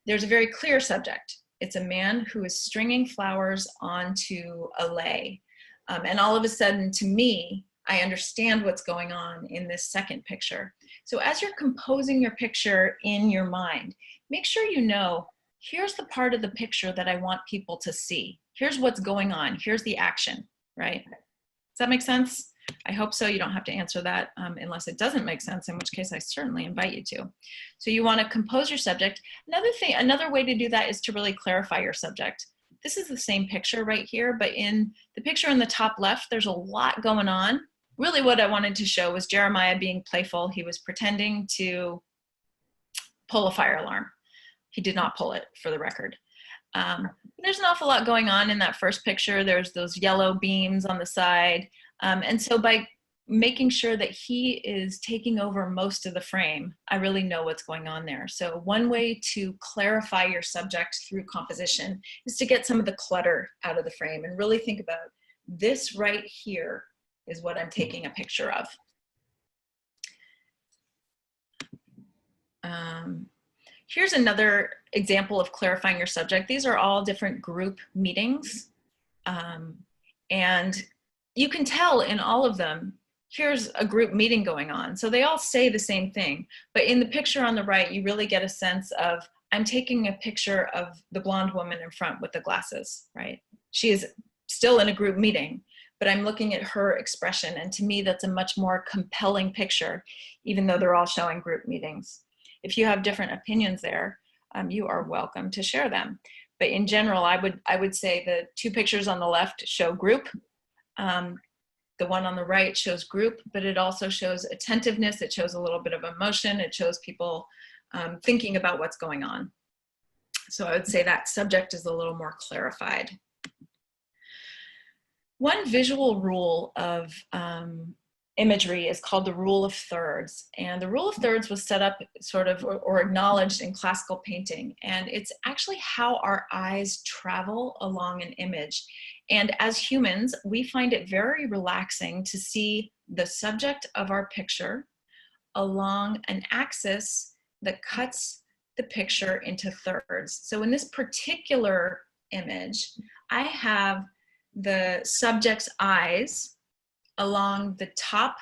there's a very clear subject. It's a man who is stringing flowers onto a lei. And all of a sudden, to me, I understand what's going on in this second picture. So as you're composing your picture in your mind, make sure you know, here's the part of the picture that I want people to see. Here's what's going on. Here's the action, right? Does that make sense? I hope so. You don't have to answer that unless it doesn't make sense, in which case I certainly invite you to. So you want to compose your subject. Another way to do that is to really clarify your subject. This is the same picture right here, but in the picture in the top left, there's a lot going on. Really what I wanted to show was Jeremiah being playful. He was pretending to pull a fire alarm. He did not pull it, for the record. There's an awful lot going on in that first picture. There's those yellow beams on the side. And so by making sure that he is taking over most of the frame, I really know what's going on there. So one way to clarify your subject through composition is to get some of the clutter out of the frame and really think about this right here is what I'm taking a picture of. Here's another example of clarifying your subject. These are all different group meetings. And you can tell in all of them, here's a group meeting going on. So they all say the same thing. But in the picture on the right, you really get a sense of, I'm taking a picture of the blonde woman in front with the glasses, right? She is still in a group meeting, but I'm looking at her expression. And to me, that's a much more compelling picture, even though they're all showing group meetings. If you have different opinions there, you are welcome to share them. But in general, I would say the two pictures on the left show group. The one on the right shows group, but it also shows attentiveness. It shows a little bit of emotion. It shows people thinking about what's going on. So I would say that subject is a little more clarified. One visual rule of imagery is called the rule of thirds. And the rule of thirds was set up sort of or acknowledged in classical painting. And it's actually how our eyes travel along an image. And as humans, we find it very relaxing to see the subject of our picture along an axis that cuts the picture into thirds. So in this particular image, I have the subject's eyes along the top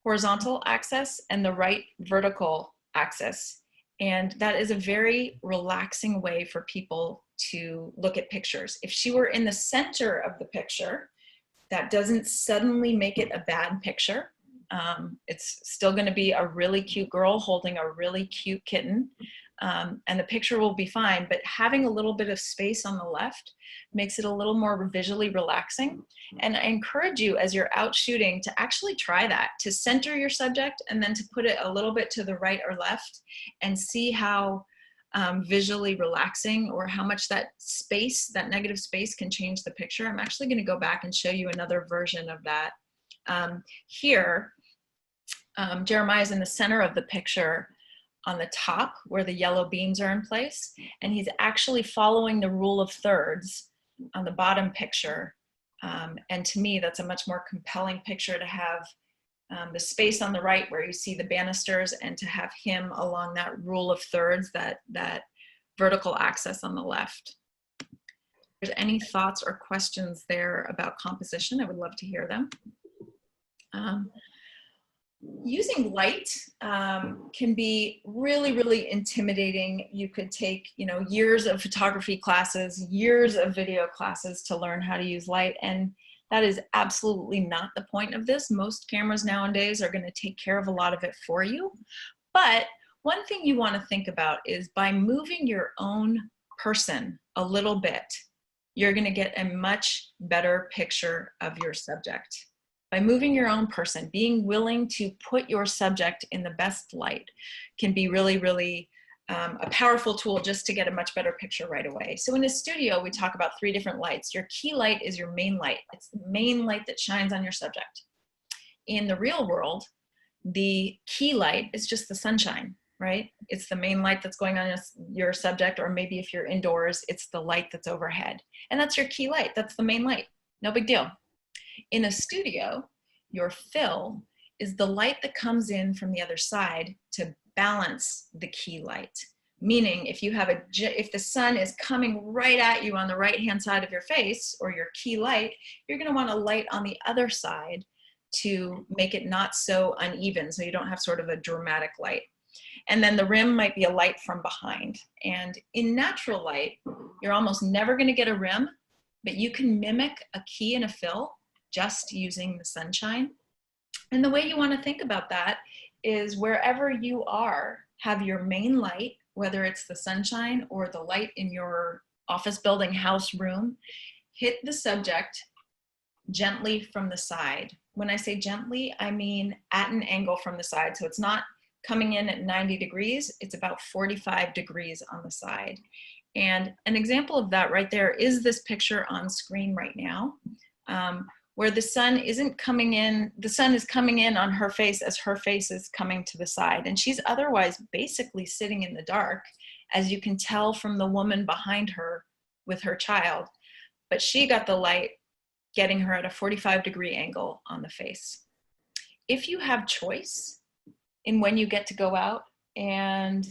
horizontal axis and the right vertical axis. And that is a very relaxing way for people to look at pictures. If she were in the center of the picture, that doesn't suddenly make it a bad picture. It's still going to be a really cute girl holding a really cute kitten, and the picture will be fine, but having a little bit of space on the left makes it a little more visually relaxing. And I encourage you, as you're out shooting, to actually try that, to center your subject and then to put it a little bit to the right or left and see how visually relaxing, or how much that space, that negative space, can change the picture. I'm actually going to go back and show you another version of that. Here, Jeremiah's in the center of the picture on the top where the yellow beams are in place, and he's actually following the rule of thirds on the bottom picture. And to me, that's a much more compelling picture, to have the space on the right where you see the banisters, and to have him along that rule of thirds, that vertical axis on the left. If there's any thoughts or questions there about composition, I would love to hear them. Using light can be really, really intimidating. You could take, years of photography classes, years of video classes to learn how to use light. And that is absolutely not the point of this. Most cameras nowadays are going to take care of a lot of it for you. But one thing you want to think about is, by moving your own person a little bit, you're going to get a much better picture of your subject. By moving your own person, being willing to put your subject in the best light can be really, really a powerful tool just to get a much better picture right away. So in a studio, we talk about 3 different lights. Your key light is your main light. It's the main light that shines on your subject. In the real world, the key light is just the sunshine, right? It's the main light that's going on your subject, or maybe if you're indoors, it's the light that's overhead. And that's your key light. That's the main light. No big deal. In a studio, your fill is the light that comes in from the other side to balance the key light. Meaning, if the sun is coming right at you on the right-hand side of your face, or your key light, you're going to want a light on the other side to make it not so uneven, so you don't have sort of a dramatic light. And then the rim might be a light from behind. And in natural light, you're almost never going to get a rim, but you can mimic a key and a fill just using the sunshine. And the way you want to think about that is, wherever you are, have your main light, whether it's the sunshine or the light in your office building, house, room, hit the subject gently from the side. When I say gently, I mean at an angle from the side. So it's not coming in at 90 degrees, it's about 45 degrees on the side. And an example of that right there is this picture on screen right now, where the sun isn't coming in, the sun is coming in on her face as her face is coming to the side. And she's otherwise basically sitting in the dark, as you can tell from the woman behind her with her child. But she got the light getting her at a 45-degree angle on the face. If you have choice in when you get to go out and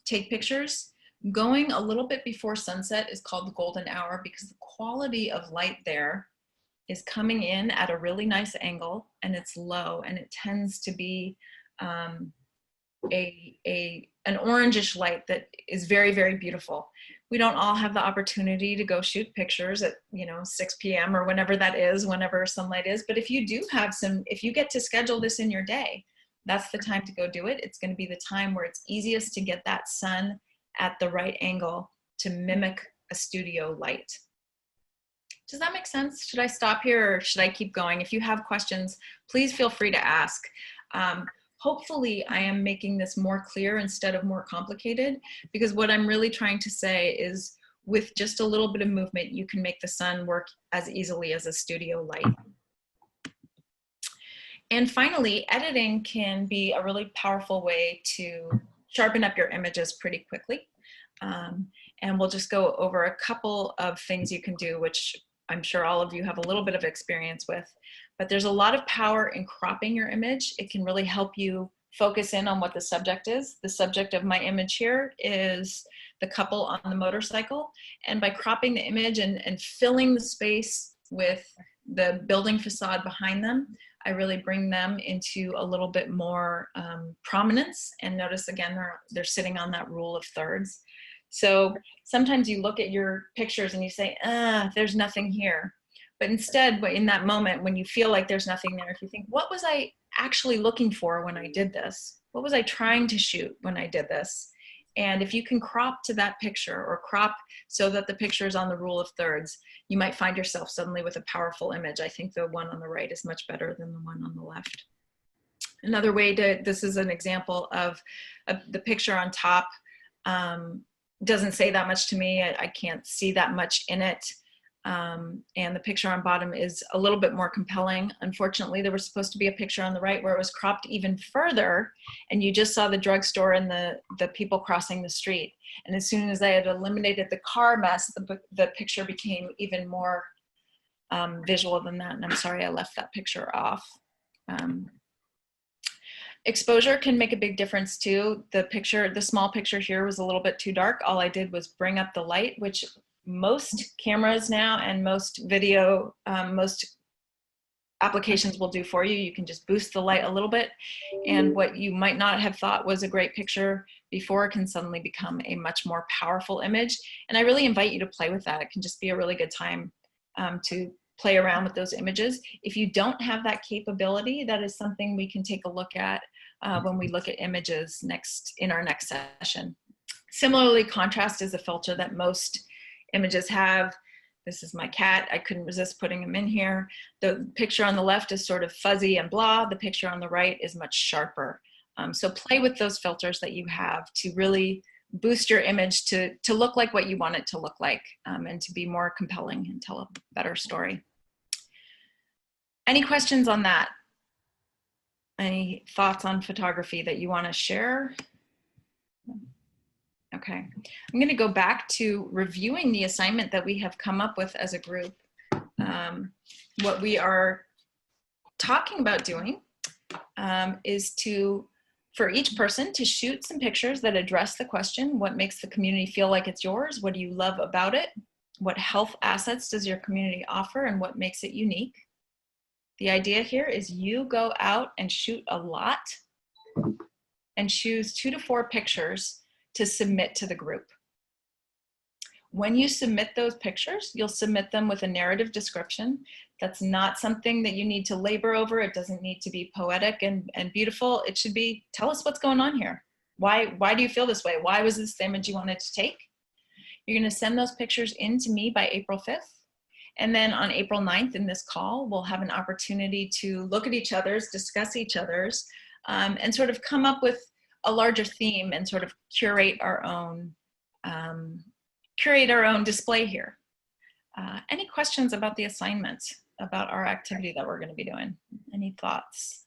take pictures, going a little bit before sunset is called the golden hour, because the quality of light there is coming in at a really nice angle, and it's low, and it tends to be an orangish light that is very, very beautiful. We don't all have the opportunity to go shoot pictures at 6 p.m. or whenever that is, whenever sunlight is. But if you do have if you get to schedule this in your day, that's the time to go do it. It's going to be the time where it's easiest to get that sun at the right angle to mimic a studio light. Does that make sense? Should I stop here or should I keep going? If you have questions, please feel free to ask. Hopefully I am making this more clear instead of more complicated, because what I'm really trying to say is with just a little bit of movement, you can make the sun work as easily as a studio light. And finally, editing can be a really powerful way to sharpen up your images pretty quickly. And we'll just go over a couple of things you can do, which I'm sure all of you have a little bit of experience with, but there's a lot of power in cropping your image. It can really help you focus in on what the subject is. The subject of my image here is the couple on the motorcycle. And by cropping the image and filling the space with the building facade behind them, I really bring them into a little bit more prominence. And notice again, they're sitting on that rule of thirds. So sometimes you look at your pictures and you say, there's nothing here. But instead, in that moment, when you feel like there's nothing there, if you think, what was I actually looking for when I did this? What was I trying to shoot when I did this? And if you can crop to that picture or crop so that the picture is on the rule of thirds, you might find yourself suddenly with a powerful image. I think the one on the right is much better than the one on the left. Another way this is an example of the picture on top. Doesn't say that much to me. I can't see that much in it. And the picture on bottom is a little bit more compelling. Unfortunately, there was supposed to be a picture on the right where it was cropped even further, and you just saw the drugstore and the people crossing the street. And as soon as I had eliminated the car mess, the picture became even more visual than that. And I'm sorry I left that picture off. Exposure can make a big difference too. The small picture here was a little bit too dark. All I did was bring up the light, which most cameras now and most video, most applications will do for you. You can just boost the light a little bit, and what you might not have thought was a great picture before can suddenly become a much more powerful image. And I really invite you to play with that. It can just be a really good time to play around with those images. If you don't have that capability, that is something we can take a look at when we look at images in our next session. Similarly, contrast is a filter that most images have. This is my cat. I couldn't resist putting him in here. The picture on the left is sort of fuzzy and blah. The picture on the right is much sharper. So play with those filters that you have to really boost your image to look like what you want it to look like, and to be more compelling and tell a better story. Any questions on that? Any thoughts on photography that you want to share? Okay, I'm going to go back to reviewing the assignment that we have come up with as a group. What we are talking about doing is for each person to shoot some pictures that address the question, what makes the community feel like it's yours? What do you love about it? What health assets does your community offer, and what makes it unique? The idea here is you go out and shoot a lot and choose 2 to 4 pictures to submit to the group. When you submit those pictures, you'll submit them with a narrative description. That's not something that you need to labor over. It doesn't need to be poetic and beautiful. It should be, tell us what's going on here. Why do you feel this way? Why was this the image you wanted to take? You're going to send those pictures in to me by April 5th. And then on April 9th in this call, we'll have an opportunity to look at each other's, discuss each other's, and sort of come up with a larger theme and sort of curate our own display here. Any questions about the assignment, about our activity that we're going to be doing? Any thoughts?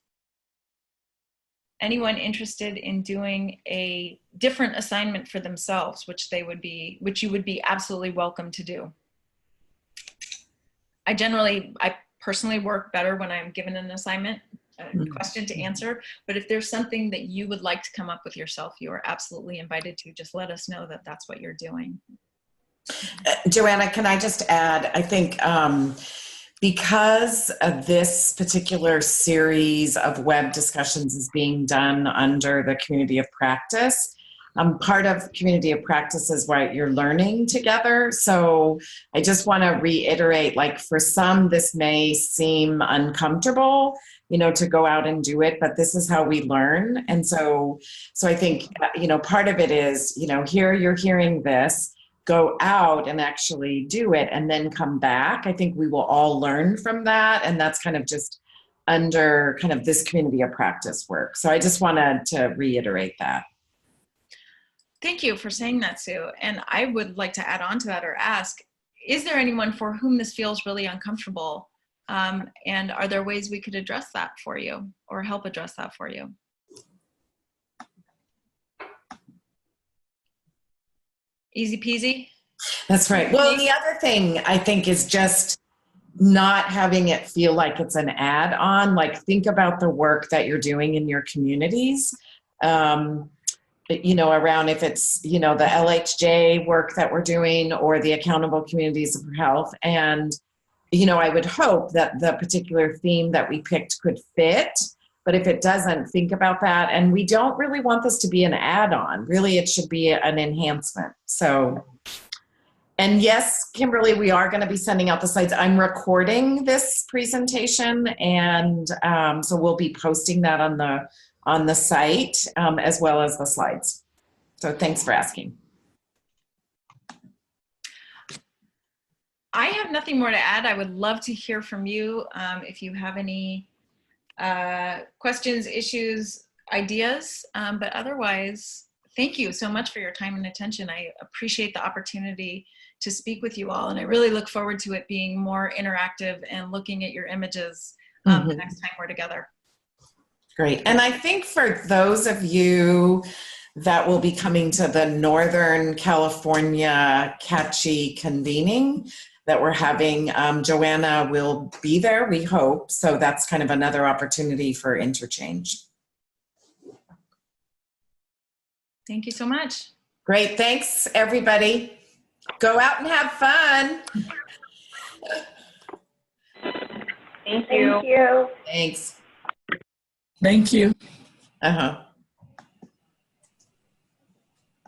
Anyone interested in doing a different assignment for themselves, which you would be absolutely welcome to do? I personally work better when I'm given an assignment, a question to answer, but if there's something that you would like to come up with yourself, you are absolutely invited to. Just let us know that that's what you're doing. Joanna, can I just add, I think because of this particular series of web discussions is being done under the community of practice, part of community of practice is what you're learning together. So I just want to reiterate, like for some, this may seem uncomfortable, to go out and do it, but this is how we learn. And so I think, part of it is, here you're hearing this. go out and actually do it and then come back. I think we will all learn from that. And that's kind of just under kind of this community of practice work. So I just wanted to reiterate that. Thank you for saying that, Sue. And I would like to add on to that or ask, is there anyone for whom this feels really uncomfortable? And are there ways we could address that for you or help address that for you? Easy peasy? That's right. Well, the other thing I think is just not having it feel like it's an add-on. Like, think about the work that you're doing in your communities. You know, around if it's, you know, the LHJ work that we're doing or the accountable communities for health. And, you know, I would hope that the particular theme that we picked could fit, but if it doesn't, think about that. And we don't really want this to be an add-on. Really, it should be an enhancement. So, and yes, Kimberly, we are going to be sending out the slides. I'm recording this presentation, and so we'll be posting that on the site, as well as the slides. So thanks for asking. I have nothing more to add. I would love to hear from you if you have any questions, issues, ideas, but otherwise, thank you so much for your time and attention. I appreciate the opportunity to speak with you all, and I really look forward to it being more interactive and looking at your images the next time we're together. Great. And I think for those of you that will be coming to the Northern California CACHI convening that we're having, Joanna will be there, we hope. So that's kind of another opportunity for interchange. Thank you so much. Great. Thanks, everybody. Go out and have fun. Thank you. Thanks. Thank you. Uh-huh.